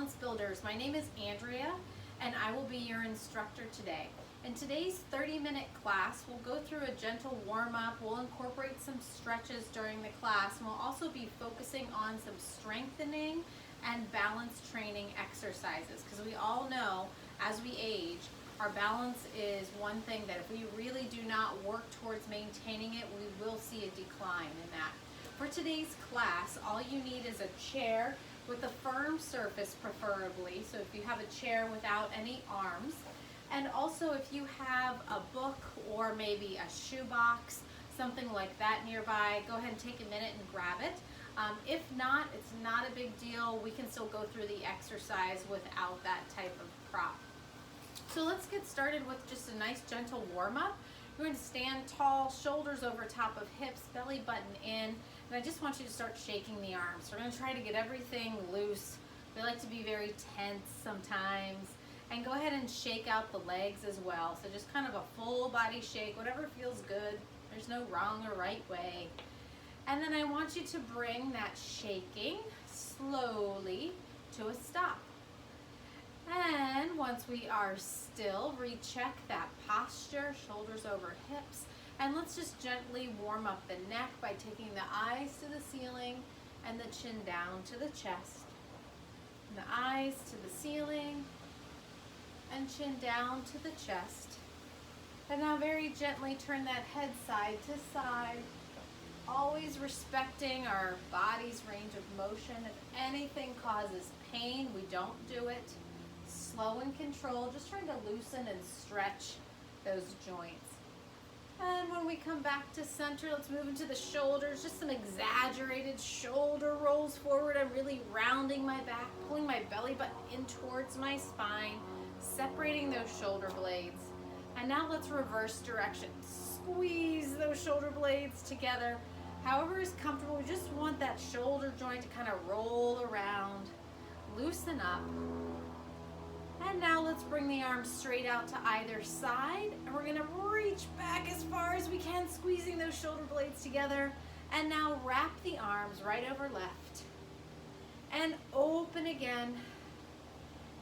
Balance Builders. My name is Andrea and I will be your instructor today. In today's 30-minute class, we'll go through a gentle warm-up, we'll incorporate some stretches during the class, and we'll also be focusing on some strengthening and balance training exercises, because we all know as we age, our balance is one thing that if we really do not work towards maintaining it, we will see a decline in that. For today's class, all you need is a chair with a firm surface preferably, so if you have a chair without any arms, and also if you have a book or maybe a shoebox, something like that nearby, go ahead and take a minute and grab it. If not, it's not a big deal. We can still go through the exercise without that type of prop. So let's get started with just a nice gentle warm-up. You're going to stand tall, shoulders over top of hips, belly button in, and I just want you to start shaking the arms. We're going to try to get everything loose. We like to be very tense sometimes. And go ahead and shake out the legs as well. So just kind of a full body shake, whatever feels good. There's no wrong or right way. And then I want you to bring that shaking slowly to a stop. And once we are still, recheck that posture, shoulders over hips. And let's just gently warm up the neck by taking the eyes to the ceiling and the chin down to the chest. And the eyes to the ceiling and chin down to the chest. And now very gently turn that head side to side, always respecting our body's range of motion. If anything causes pain, we don't do it. Slow and controlled, just trying to loosen and stretch those joints. And when we come back to center, let's move into the shoulders, just some exaggerated shoulder rolls forward. I'm really rounding my back, pulling my belly button in towards my spine, separating those shoulder blades. And now let's reverse direction. Squeeze those shoulder blades together. However is comfortable, we just want that shoulder joint to kind of roll around, loosen up. And now let's bring the arms straight out to either side. And we're gonna reach back as far as we can, squeezing those shoulder blades together. And now wrap the arms right over left. And open again.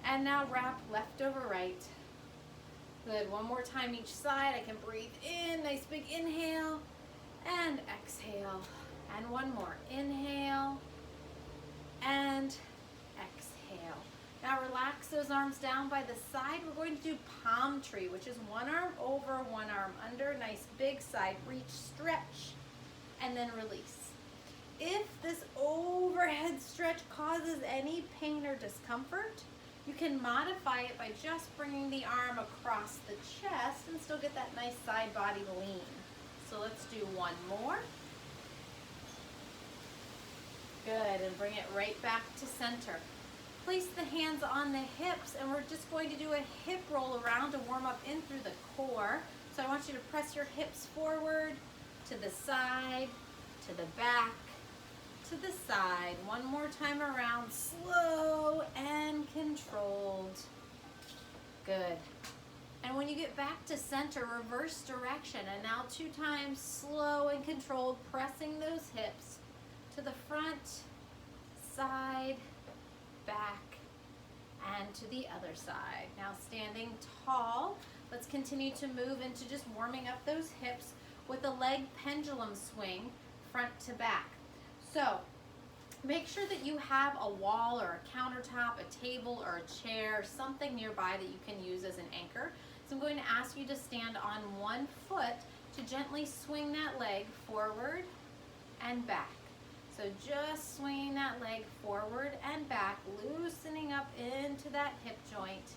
And now wrap left over right. Good, one more time each side. I can breathe in, nice big inhale. And exhale. And one more, inhale. And exhale. Now relax those arms down by the side. We're going to do palm tree, which is one arm over, one arm under. Nice big side reach, stretch, and then release. If this overhead stretch causes any pain or discomfort, you can modify it by just bringing the arm across the chest and still get that nice side body lean. So let's do one more. Good, and bring it right back to center. Place the hands on the hips, and we're just going to do a hip roll around to warm up in through the core. So I want you to press your hips forward, to the side, to the back, to the side. One more time around, slow and controlled. Good. And when you get back to center, reverse direction. And now 2 times, slow and controlled, pressing those hips to the front, side, back, and to the other side. Now standing tall, let's continue to move into just warming up those hips with a leg pendulum swing, front to back. So make sure that you have a wall or a countertop, a table or a chair, something nearby that you can use as an anchor. So I'm going to ask you to stand on one foot to gently swing that leg forward and back. So just swinging that leg forward and back, loosening up into that hip joint.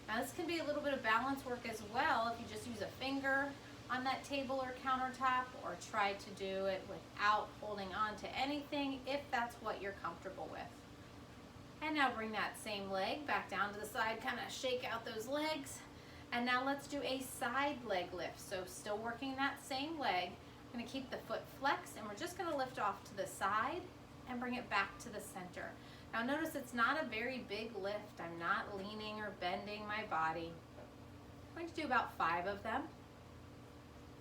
Now this can be a little bit of balance work as well if you just use a finger on that table or countertop, or try to do it without holding on to anything if that's what you're comfortable with. And now bring that same leg back down to the side, kind of shake out those legs. And now let's do a side leg lift. So still working that same leg. I'm going to keep the foot flexed, and we're just going to lift off to the side and bring it back to the center. Now notice it's not a very big lift. I'm not leaning or bending my body. I'm going to do about 5 of them.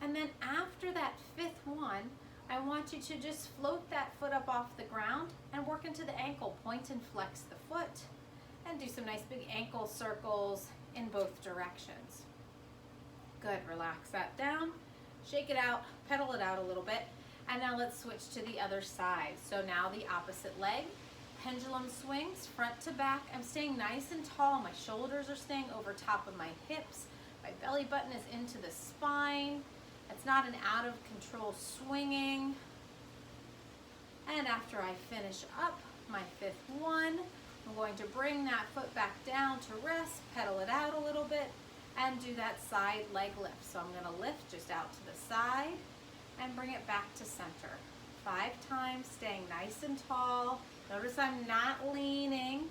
And then after that 5th one, I want you to just float that foot up off the ground and work into the ankle. Point and flex the foot, And do some nice big ankle circles in both directions. Good, relax that down, shake it out, pedal it out a little bit, and now let's switch to the other side. So now the opposite leg, pendulum swings, front to back. I'm staying nice and tall, my shoulders are staying over top of my hips, my belly button is into the spine. It's not an out of control swinging. And after I finish up my fifth one, I'm going to bring that foot back down to rest, pedal it out a little bit, and do that side leg lift. So I'm going to lift just out to the side and bring it back to center. 5 times, staying nice and tall. Notice I'm not leaning,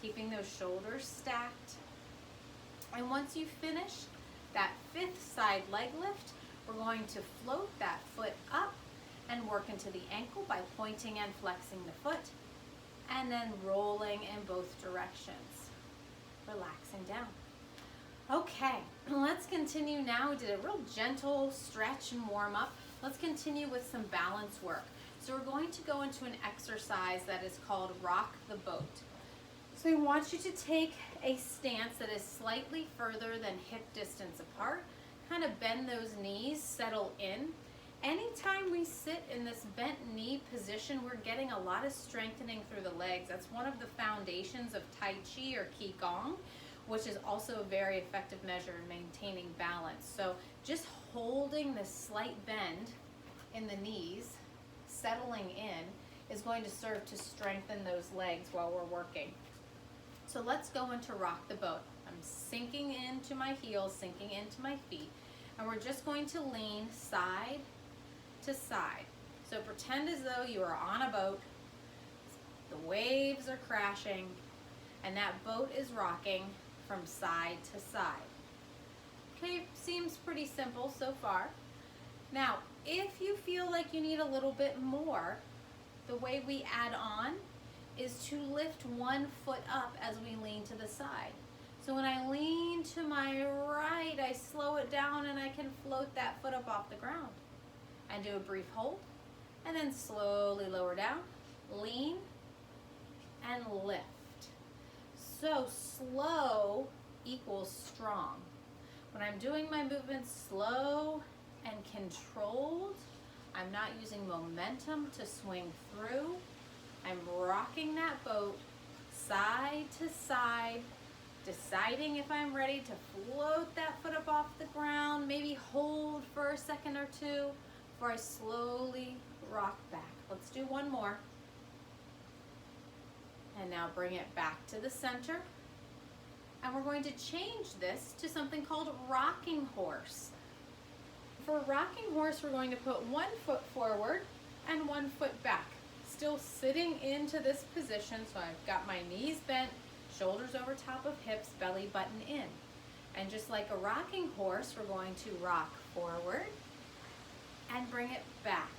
keeping those shoulders stacked. And once you finish that 5th side leg lift, we're going to float that foot up and work into the ankle by pointing and flexing the foot, and then rolling in both directions, relaxing down. Okay, let's continue now. We did a real gentle stretch and warm up. Let's continue with some balance work. So we're going to go into an exercise that is called Rock the Boat. So I want you to take a stance that is slightly further than hip distance apart. Kind of bend those knees, settle in. Anytime we sit in this bent knee position, we're getting a lot of strengthening through the legs. That's one of the foundations of Tai Chi or Qigong, which is also a very effective measure in maintaining balance. So just holding this slight bend in the knees, settling in, is going to serve to strengthen those legs while we're working. So let's go into Rock the Boat. I'm sinking into my heels, sinking into my feet, and we're just going to lean side to side. So pretend as though you are on a boat, the waves are crashing, and that boat is rocking from side to side. Okay, seems pretty simple so far. Now, if you feel like you need a little bit more, the way we add on is to lift one foot up as we lean to the side. So when I lean to my right, I slow it down and I can float that foot up off the ground. And do a brief hold, and then slowly lower down, lean, and lift. So slow equals strong. When I'm doing my movements slow and controlled, I'm not using momentum to swing through. I'm rocking that boat side to side, deciding if I'm ready to float that foot up off the ground, maybe hold for a second or two, before I slowly rock back. Let's do one more. And now bring it back to the center. And we're going to change this to something called rocking horse. For rocking horse, we're going to put one foot forward and one foot back. Still sitting into this position, so I've got my knees bent, shoulders over top of hips, belly button in. And just like a rocking horse, we're going to rock forward and bring it back,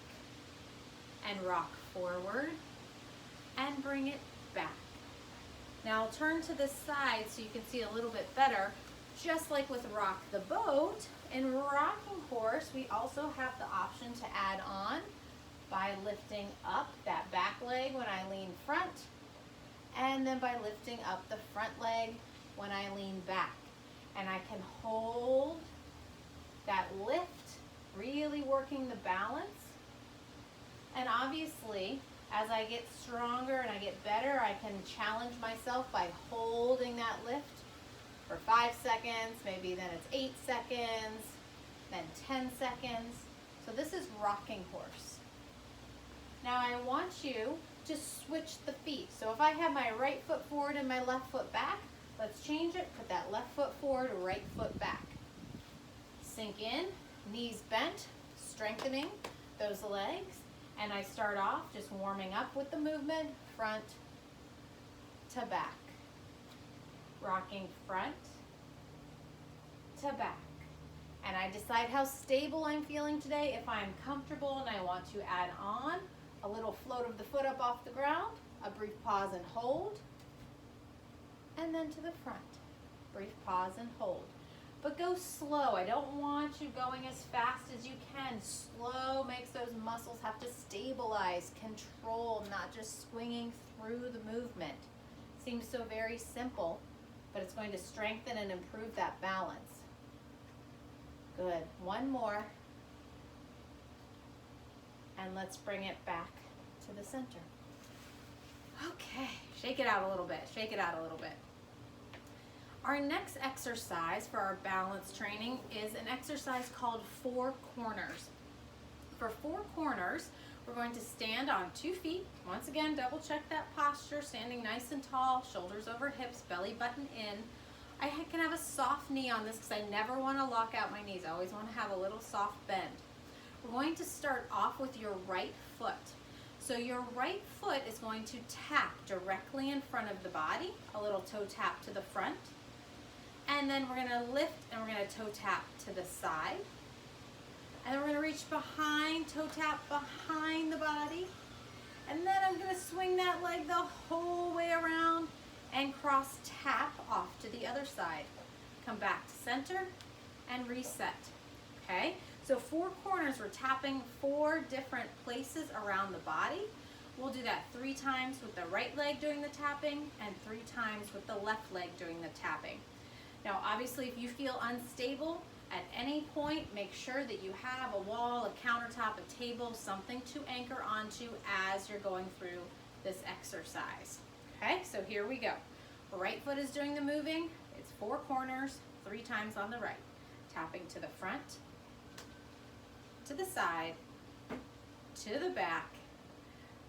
and rock forward and bring it back. Now I'll turn to the side so you can see a little bit better. Just like with Rock the Boat, in Rocking Horse we also have the option to add on by lifting up that back leg when I lean front, and then by lifting up the front leg when I lean back. And I can hold that lift, really working the balance. And obviously, as I get stronger and I get better, I can challenge myself by holding that lift for 5 seconds, maybe then it's 8 seconds, then 10 seconds. So this is Rocking Horse. Now I want you to switch the feet. So if I have my right foot forward and my left foot back, let's change it. Put that left foot forward, right foot back. Sink in, knees bent, strengthening those legs. And I start off just warming up with the movement, front to back. Rocking front to back. And I decide how stable I'm feeling today. If I'm comfortable and I want to add on a little float of the foot up off the ground, a brief pause and hold, and then to the front. Brief pause and hold. But go slow. I don't want you going as fast as you can. Slow makes those muscles have to stabilize, control, not just swinging through the movement. Seems so very simple, but it's going to strengthen and improve that balance. Good. One more. And let's bring it back to the center. Okay, shake it out a little bit, shake it out a little bit. Our next exercise for our balance training is an exercise called four corners. For four corners, we're going to stand on 2 feet. Once again, double check that posture, standing nice and tall, shoulders over hips, belly button in. I can have a soft knee on this because I never want to lock out my knees. I always want to have a little soft bend. We're going to start off with your right foot. So your right foot is going to tap directly in front of the body, a little toe tap to the front. And then we're going to lift and we're going to toe tap to the side. And then we're going to reach behind, toe tap behind the body. And then I'm going to swing that leg the whole way around and cross tap off to the other side. Come back to center and reset. Okay? So four corners, we're tapping 4 different places around the body. We'll do that 3 times with the right leg doing the tapping and 3 times with the left leg doing the tapping. Now, obviously, if you feel unstable at any point, make sure that you have a wall, a countertop, a table, something to anchor onto as you're going through this exercise. Okay, so here we go. Right foot is doing the moving. It's 4 corners, 3 times on the right. Tapping to the front, to the side, to the back,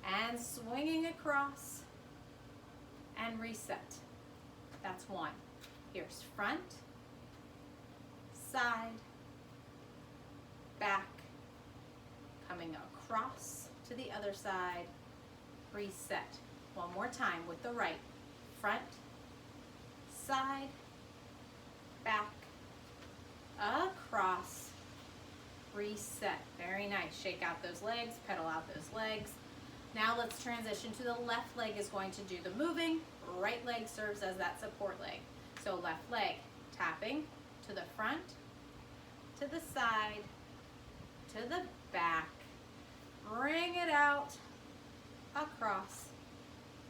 and swinging across and reset. That's 1. Here's front, side, back, coming across to the other side, reset. One more time with the right. Front, side, back, across, reset. Very nice. Shake out those legs, pedal out those legs. Now let's transition to the left leg is going to do the moving. Right leg serves as that support leg. So left leg, tapping to the front, to the side, to the back. Bring it out, across,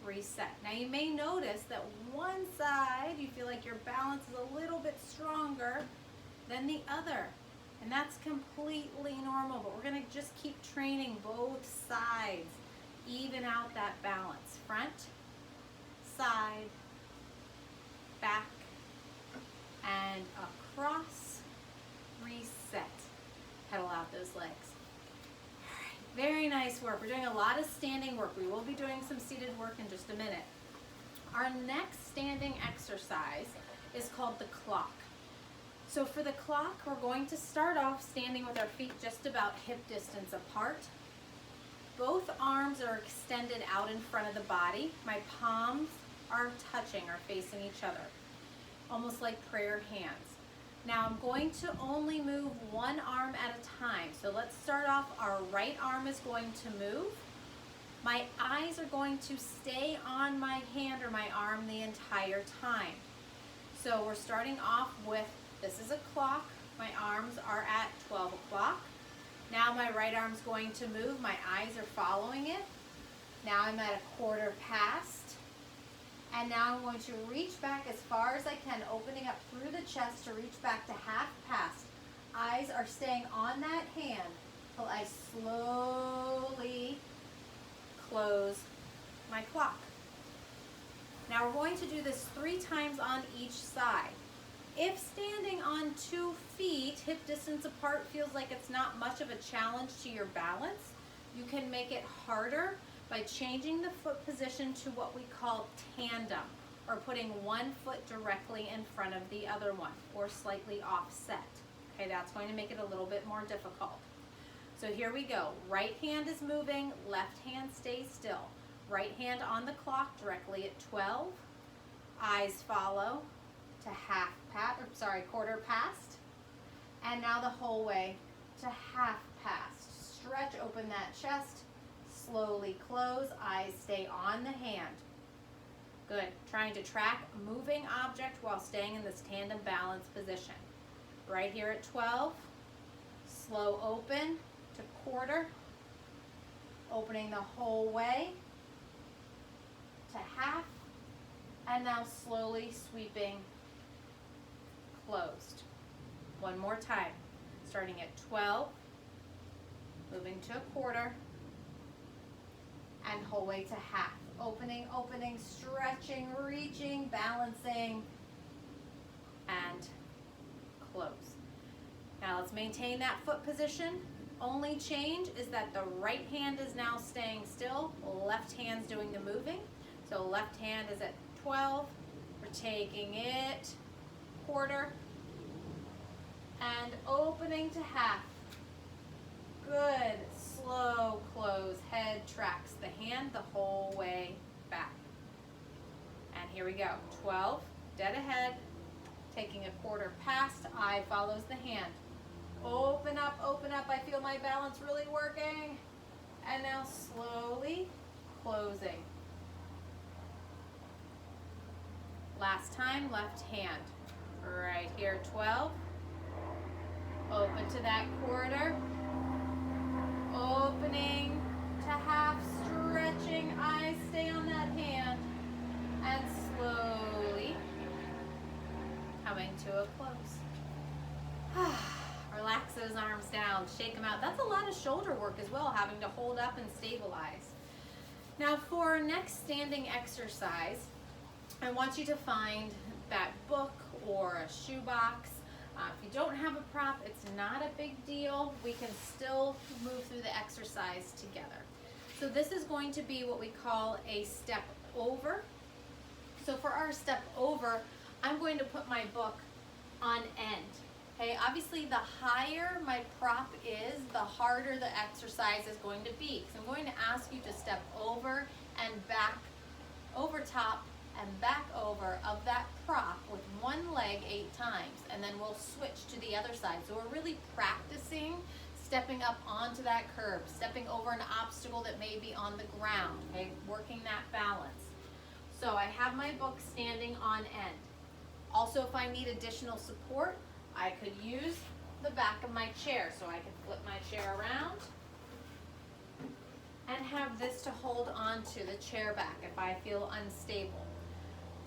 reset. Now you may notice that one side, you feel like your balance is a little bit stronger than the other. And that's completely normal, but we're gonna just keep training both sides. Even out that balance. Front, side, back, and across, reset. Pedal out those legs. All right, very nice work. We're doing a lot of standing work. We will be doing some seated work in just a minute. Our next standing exercise is called the clock. So for the clock, we're going to start off standing with our feet just about hip distance apart. Both arms are extended out in front of the body. My palms are touching, are facing each other, almost like prayer hands. Now I'm going to only move one arm at a time. So let's start off, our right arm is going to move. My eyes are going to stay on my hand or my arm the entire time. So we're starting off with, this is a clock. My arms are at 12 o'clock. Now my right arm's going to move. My eyes are following it. Now I'm at a quarter past. And now I'm going to reach back as far as I can, opening up through the chest to reach back to half past. Eyes are staying on that hand till I slowly close my clock. Now we're going to do this 3 times on each side. If standing on 2 feet, hip distance apart, feels like it's not much of a challenge to your balance, you can make it harder by changing the foot position to what we call tandem, or putting one foot directly in front of the other one, or slightly offset. Okay, that's going to make it a little bit more difficult. So here we go. Right hand is moving, left hand stays still. Right hand on the clock directly at 12. Eyes follow to quarter past. And now the whole way to half past. Stretch open that chest, slowly close, eyes stay on the hand. Good. Trying to track a moving object while staying in this tandem balance position. Right here at 12, slow open to quarter, opening the whole way to half, And now slowly sweeping closed. One more time. Starting at 12, moving to a quarter, and whole way to half. Opening, opening, stretching, reaching, balancing, and close. Now let's maintain that foot position. Only change is that the right hand is now staying still, left hand's doing the moving. So left hand is at 12, we're taking it quarter, and opening to half. Good, slow close, head tracks the hand the whole way back. And here we go, 12, dead ahead, taking a quarter past, eye follows the hand. Open up, I feel my balance really working. And now slowly closing. Last time, left hand. Right here, 12. Open to that quarter. Opening to half, stretching, eyes stay on that hand. And slowly coming to a close. Relax those arms down, shake them out. That's a lot of shoulder work as well, having to hold up and stabilize. Now for our next standing exercise, I want you to find that book or a shoebox. If you don't have a prop, it's not a big deal. We can still move through the exercise together. So this is going to be what we call a step over. So for our step over, I'm going to put my book on end. Okay, obviously the higher my prop is, the harder the exercise is going to be. So I'm going to ask you to step over and back, over top and back over of that prop with one leg 8 times, and then we'll switch to the other side. So we're really practicing stepping up onto that curb, stepping over an obstacle that may be on the ground, okay, working that balance. So I have my book standing on end. Also, if I need additional support, I could use the back of my chair. So I can flip my chair around and have this to hold on to the chair back if I feel unstable.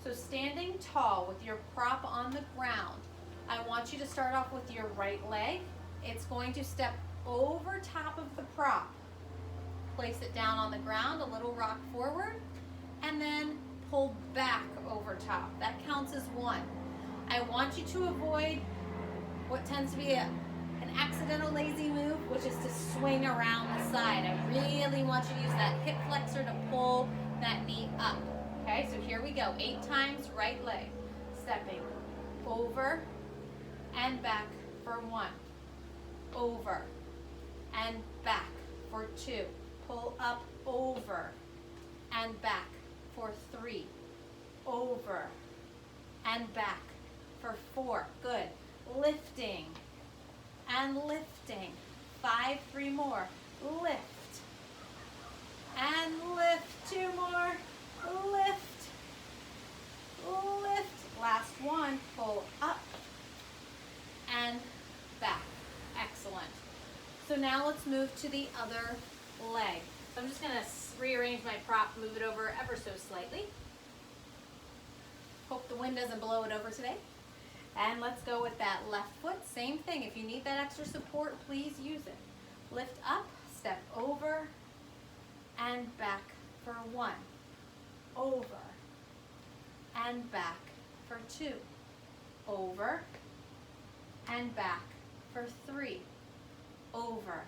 So standing tall with your prop on the ground, I want you to start off with your right leg. It's going to step over top of the prop. Place it down on the ground, a little rock forward, and then pull back over top. That counts as 1. I want you to avoid what tends to be an accidental lazy move, which is to swing around the side. I really want you to use that hip flexor to pull that knee up. Okay, so here we go. 8 times, right leg. Stepping over and back for 1. Over and back for 2. Pull up, over and back for 3. Over and back for 4. Good. Lifting and lifting. 5, 3 more. Lift and lift. 2 more. Lift, lift. Last one. Pull up and back. Excellent. So now let's move to the other leg. So I'm just going to rearrange my prop, move it over ever so slightly. Hope the wind doesn't blow it over today. And let's go with that left foot. Same thing. If you need that extra support, please use it. Lift up, step over, and back for 1. Over and back for 2. Over and back for 3. Over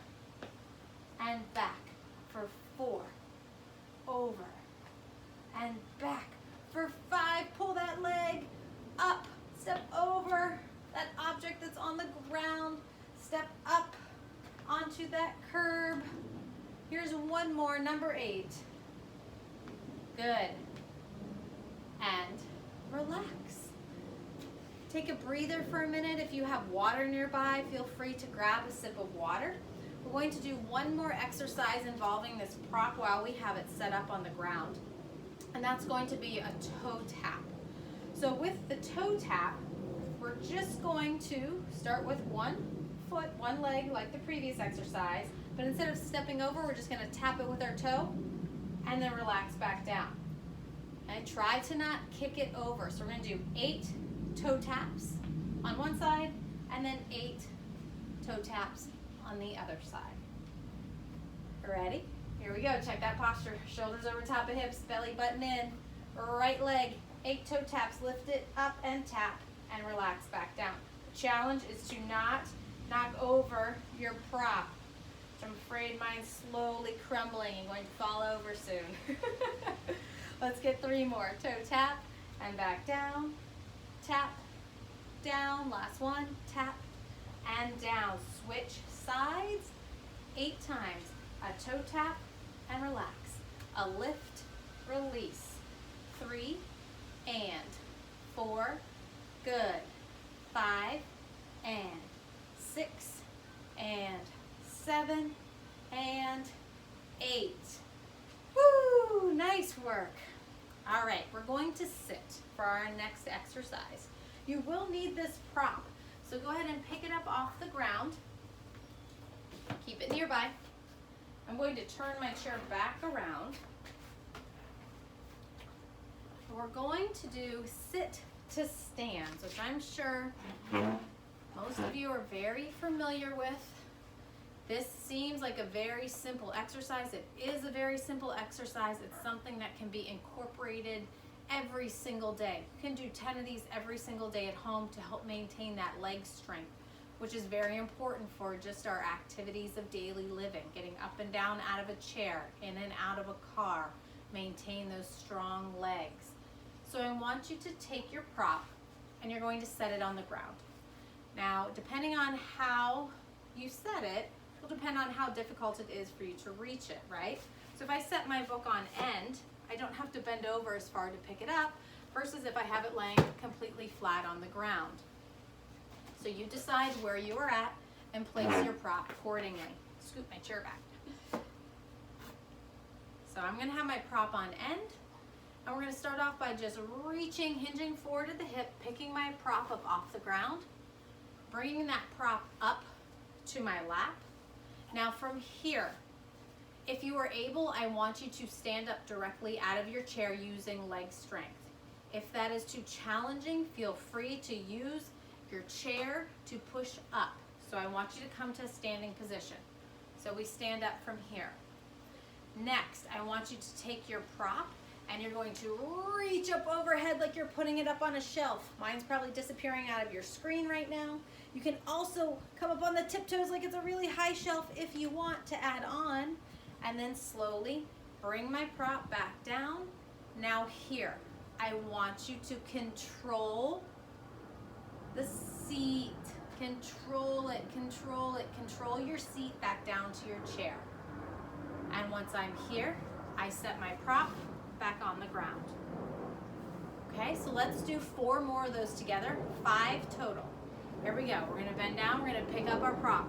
and back for 4. Over and back for 5. Pull that leg up. Step over that object that's on the ground. Step up onto that curb. Here's one more, number 8. Good. And relax. Take a breather for a minute. If you have water nearby, feel free to grab a sip of water. We're going to do one more exercise involving this prop while we have it set up on the ground. And that's going to be a toe tap. So with the toe tap, we're just going to start with 1 foot, 1 leg like the previous exercise, but instead of stepping over, we're just going to tap it with our toe and then relax back down. And try to not kick it over. So we're gonna do 8 toe taps on one side and then 8 toe taps on the other side. Ready? Here we go, check that posture. Shoulders over top of hips, belly button in. Right leg, 8 toe taps, lift it up and tap and relax back down. The challenge is to not knock over your prop. I'm afraid mine's slowly crumbling and going to fall over soon. Let's get 3 more. Toe tap and back down, tap, down, last one, tap and down. Switch sides 8 times. A toe tap and relax. A lift, release. 3 and 4, good. 5 and 6 and 7 and 8. Woo, nice work. All right, we're going to sit for our next exercise. You will need this prop, so go ahead and pick it up off the ground. Keep it nearby. I'm going to turn my chair back around. We're going to do sit to stands, which I'm sure most of you are very familiar with. This seems like a very simple exercise. It is a very simple exercise. It's something that can be incorporated every single day. You can do 10 of these every single day at home to help maintain that leg strength, which is very important for just our activities of daily living, getting up and down out of a chair, in and out of a car, maintain those strong legs. So I want you to take your prop and you're going to set it on the ground. Now, depending on how you set it, will depend on how difficult it is for you to reach it, right? So if I set my book on end, I don't have to bend over as far to pick it up, versus if I have it laying completely flat on the ground. So you decide where you are at and place your prop accordingly. Scoot my chair back. So I'm gonna have my prop on end, and we're gonna start off by just reaching, hinging forward at the hip, picking my prop up off the ground, bringing that prop up to my lap. Now from here, if you are able, I want you to stand up directly out of your chair using leg strength. If that is too challenging, feel free to use your chair to push up. So I want you to come to a standing position. So we stand up from here. Next, I want you to take your prop and you're going to reach up overhead like you're putting it up on a shelf. Mine's probably disappearing out of your screen right now. You can also come up on the tiptoes like it's a really high shelf if you want to add on. And then slowly bring my prop back down. Now here, I want you to control the seat. Control it, control it. Control your seat back down to your chair. And once I'm here, I set my prop back on the ground. Okay, so let's do 4 more of those together, 5 total. Here we go. We're gonna bend down, we're gonna pick up our prop.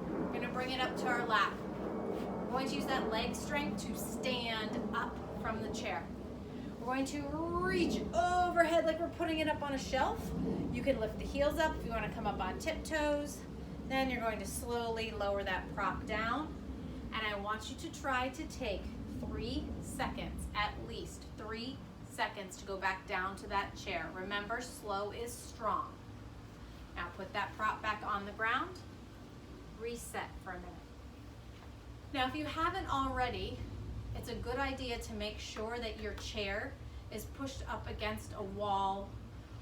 We're gonna bring it up to our lap. We're going to use that leg strength to stand up from the chair. We're going to reach overhead like we're putting it up on a shelf. You can lift the heels up if you want to come up on tiptoes. Then you're going to slowly lower that prop down. And I want you to try to take 3 seconds, at least 3 seconds, to go back down to that chair. Remember, slow is strong. Now put that prop back on the ground. Reset for a minute. Now, if you haven't already, it's a good idea to make sure that your chair is pushed up against a wall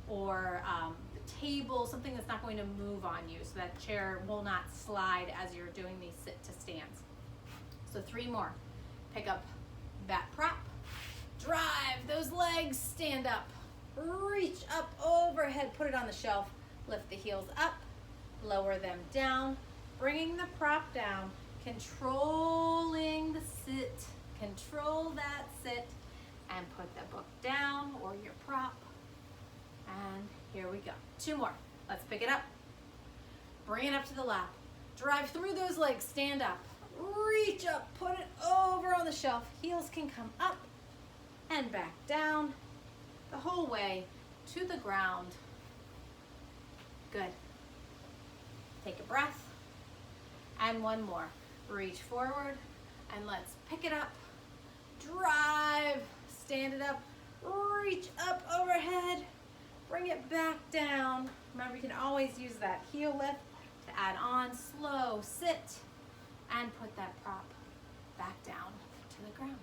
or a table, something that's not going to move on you, so that chair will not slide as you're doing these sit to stands. So 3 more. Pick up that prop, drive those legs, stand up, reach up overhead, put it on the shelf, lift the heels up, lower them down, bringing the prop down, controlling the sit, control that sit, and put the book down or your prop. And here we go. 2 more. Let's pick it up. Bring it up to the lap. Drive through those legs, stand up, reach up, put it over on the shelf. Heels can come up and back down the whole way to the ground. Good. Take a breath. And 1 more. Reach forward and let's pick it up. Drive, stand it up, reach up overhead, bring it back down. Remember, you can always use that heel lift to add on. Slow sit and put that prop back down to the ground.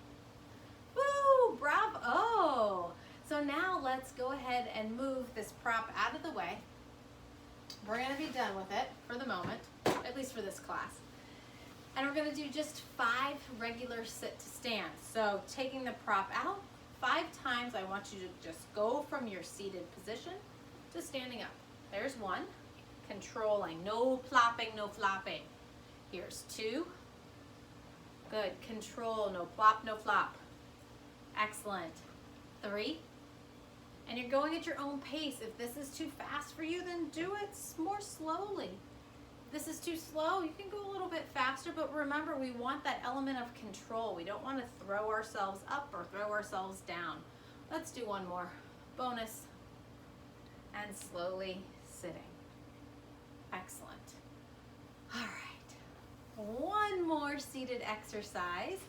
Woo, bravo. So now let's go ahead and move this prop out of the way. We're gonna be done with it for the moment, at least for this class. And we're gonna do just 5 regular sit to stand. So taking the prop out, 5 times I want you to just go from your seated position to standing up. There's 1, controlling, no plopping, no flopping. Here's 2, good, control, no plop, no flop. Excellent. 3, and you're going at your own pace. If this is too fast for you, then do it more slowly. If this is too slow, you can go a little bit faster, but remember, we want that element of control. We don't want to throw ourselves up or throw ourselves down. Let's do 1 more. Bonus. And slowly sitting. Excellent. All right. 1 more seated exercise.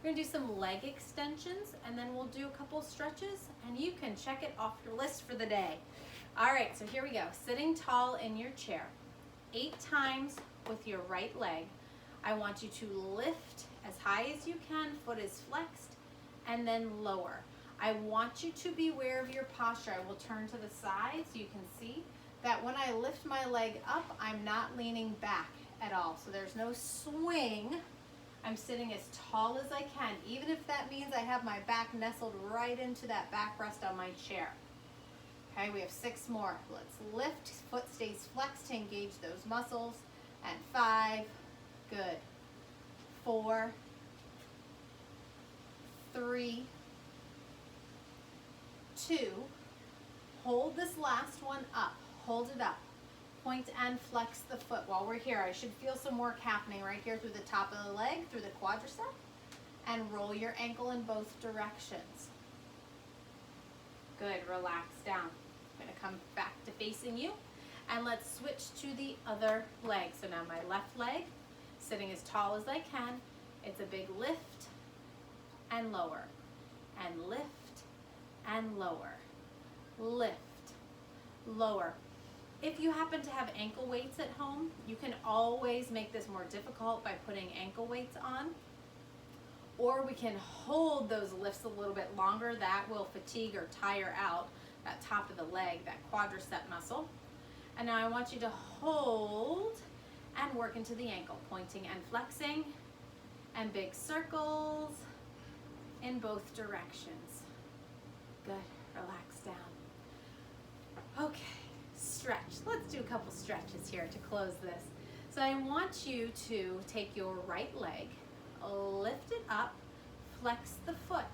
We're gonna do some leg extensions, and then we'll do a couple stretches, and you can check it off your list for the day. All right, so here we go. Sitting tall in your chair. 8 times with your right leg. I want you to lift as high as you can, foot is flexed, and then lower. I want you to be aware of your posture. I will turn to the side so you can see that when I lift my leg up, I'm not leaning back at all. So there's no swing. I'm sitting as tall as I can, even if that means I have my back nestled right into that backrest on my chair. Okay, we have 6 more. Let's lift, foot stays flexed to engage those muscles. And 5, good. 4, 3, 2, hold this last one up, hold it up. Point and flex the foot. While we're here, I should feel some work happening right here through the top of the leg, through the quadricep, and roll your ankle in both directions. Good, relax down. I'm gonna come back to facing you, and let's switch to the other leg. So now my left leg, sitting as tall as I can. It's a big lift and lower, and lift and lower, lift, lower. If you happen to have ankle weights at home, you can always make this more difficult by putting ankle weights on. Or we can hold those lifts a little bit longer. That will fatigue or tire out that top of the leg, that quadricep muscle. And now I want you to hold and work into the ankle, pointing and flexing, and big circles in both directions. Good, relax down. Okay. Stretch. Let's do a couple stretches here to close this. So I want you to take your right leg, lift it up, flex the foot.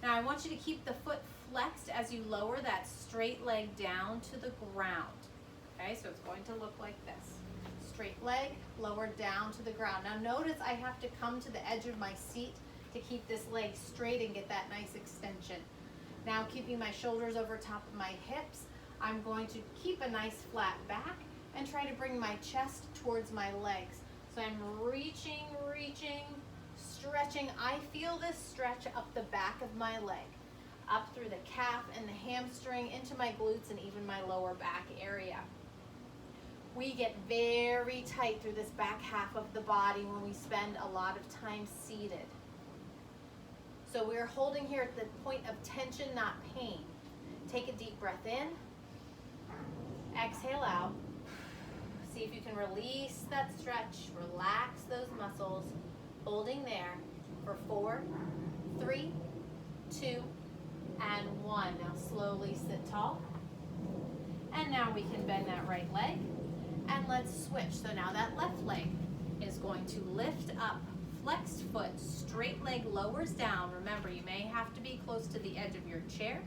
Now I want you to keep the foot flexed as you lower that straight leg down to the ground. Okay, so it's going to look like this. Straight leg, lower down to the ground. Now notice I have to come to the edge of my seat to keep this leg straight and get that nice extension. Now keeping my shoulders over top of my hips, I'm going to keep a nice flat back and try to bring my chest towards my legs. So I'm reaching, stretching. I feel this stretch up the back of my leg, up through the calf and the hamstring, into my glutes and even my lower back area. We get very tight through this back half of the body when we spend a lot of time seated. So we're holding here at the point of tension, not pain. Take a deep breath in. Exhale out. See if you can release that stretch, relax those muscles, holding there for 4, 3, 2, and 1. Now slowly sit tall. And now we can bend that right leg, and let's switch. So now that left leg is going to lift up, flexed foot, straight leg lowers down. Remember, you may have to be close to the edge of your chair.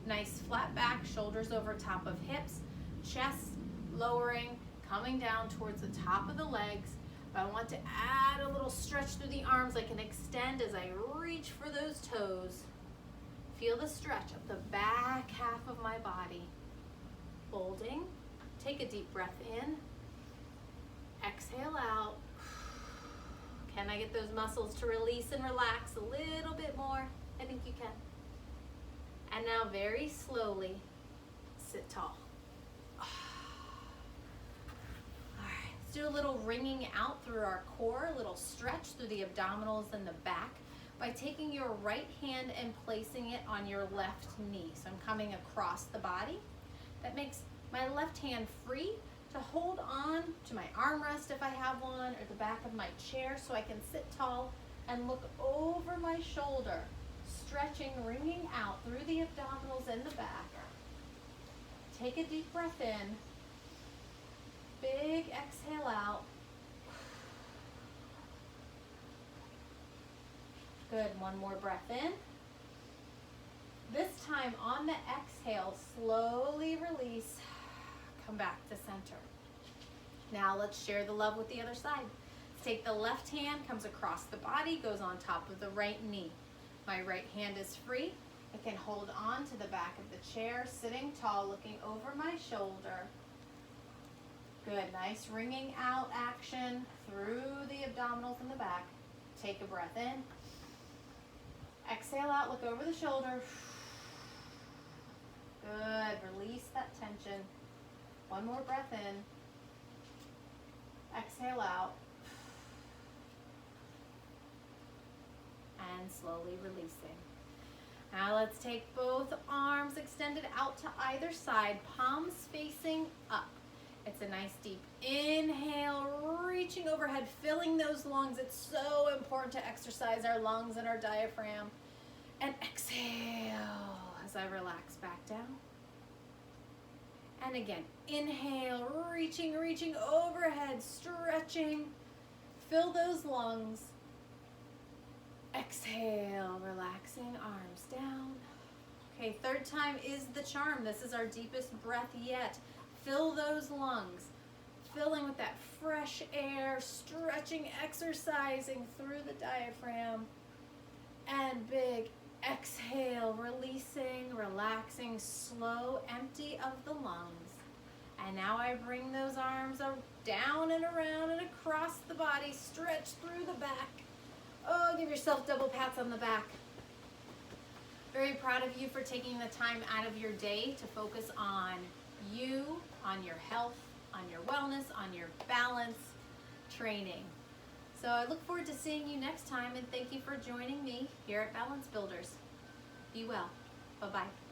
Nice flat back, shoulders over top of hips, chest lowering, coming down towards the top of the legs. But I want to add a little stretch through the arms. I can extend as I reach for those toes. Feel the stretch of the back half of my body. Holding. Take a deep breath in. Exhale out. Can I get those muscles to release and relax a little bit more? I think you can. And now very slowly, sit tall. All right, let's do a little wringing out through our core, a little stretch through the abdominals and the back by taking your right hand and placing it on your left knee. So I'm coming across the body. That makes my left hand free to hold on to my armrest if I have one, or the back of my chair, so I can sit tall and look over my shoulder, stretching, wringing out through the abdominals and the back. Take a deep breath in, big exhale out. Good, one more breath in. This time on the exhale, slowly release, come back to center. Now let's share the love with the other side. Take the left hand, comes across the body, goes on top of the right knee. My right hand is free. I can hold on to the back of the chair, sitting tall, looking over my shoulder. Good, nice wringing out action through the abdominals and the back. Take a breath in. Exhale out, look over the shoulder. Good, release that tension. One more breath in. Exhale out. And slowly releasing. Now let's take both arms extended out to either side, palms facing up. It's a nice deep inhale, reaching overhead, filling those lungs. It's so important to exercise our lungs and our diaphragm. And exhale as I relax back down. And again, inhale, reaching overhead, stretching. Fill those lungs. Exhale, relaxing, arms down. Okay, third time is the charm. This is our deepest breath yet. Fill those lungs, filling with that fresh air, stretching, exercising through the diaphragm. And big exhale, releasing, relaxing, slow, empty of the lungs. And now I bring those arms down and around and across the body, stretch through the back. Oh, give yourself double pats on the back. Very proud of you for taking the time out of your day to focus on you, on your health, on your wellness, on your balance training. So I look forward to seeing you next time, and thank you for joining me here at Balance Builders. Be well. Bye-bye.